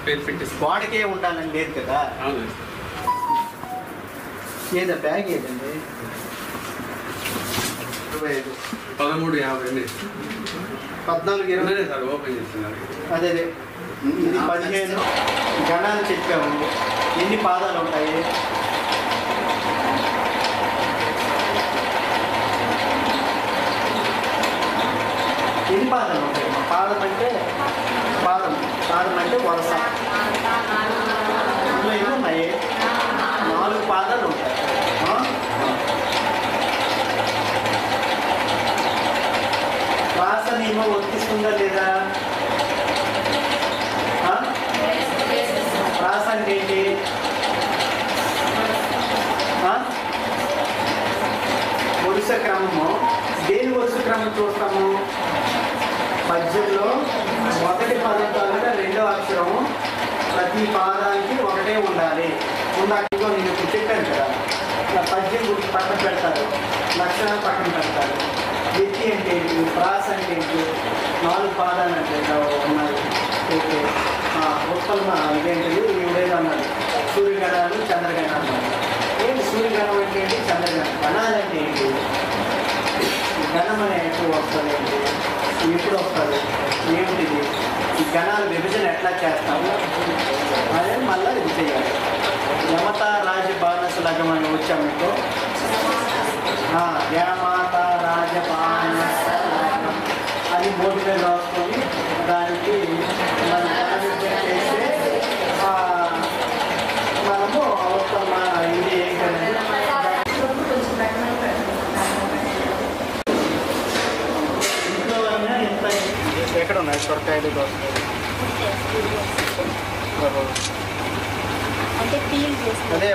పేరు పెట్టేసి వాడికే ఉండాలని లేదు కదా. అవును ఏదో బ్యాగ్ ఏదండి 25 1350 14 20 సార్ ఓపెన్ చేస్తున్నారు. అదే ఇది 15 గణాలు చెప్పాము. ఎన్ని పాదాలు ఉంటాయి? ఎన్ని పాదాలు ఉంటాయి? పాదం అంటే వరుస. అందులో ఎన్ని ఉన్నాయి? 4 పాదాలు ఉంటాయి. ప్రాస నియమం వర్తిస్తుందా లేదా? ప్రాస అంటే ఏంటి? వరుస క్రమము. దేని వరుస క్రమం చూస్తాము? పద్యంలో మొదటి పదం తాలూకా రెండో అక్షరము ప్రతి పాదానికి ఒకటే ఉండాలి. ఇందులో నేను ఇప్పుడు చెప్పాను కదా, పద్యం గురించి పక్కన పెడతారు, లక్షణాలు పక్కన పెడతారు. వ్యక్తి అంటే ఏంటి? ప్రాస అంటే ఏంటి? 4 పాదాలు అంటే ఉన్నాయి. ఓకే. ఉత్పన్న ఇదేంటిది ఇవిడేది అన్నారు. సూర్యగణాలు చంద్రగణాలు. ఏంటి సూర్యగణం అంటే ఏంటి? చంద్రగణం. గణాలు అంటే ఏంటి? గణం అనే ఎప్పుడు వస్తుంది ఏంటి? ఎప్పుడు వస్తుంది ఏమిటిది? ఈ గణాల విభజన ఎట్లా చేస్తాము అదే మళ్ళీ ఇది చేయాలి. యమత రాజబానస లగం అని వచ్చాము మీకు. యమత రాజబానస లగం అని బోర్డు మీద రాసుకొని దానికి మనం చేస్తే మనము ఉత్తమ ఇది ఏంటంటే ఇంట్లో అయినా ఎంత ఎక్కడ ఉన్నాయి సొరకాయలు దోసకాయలు అంటే పీల్ చేస్తాం. అదే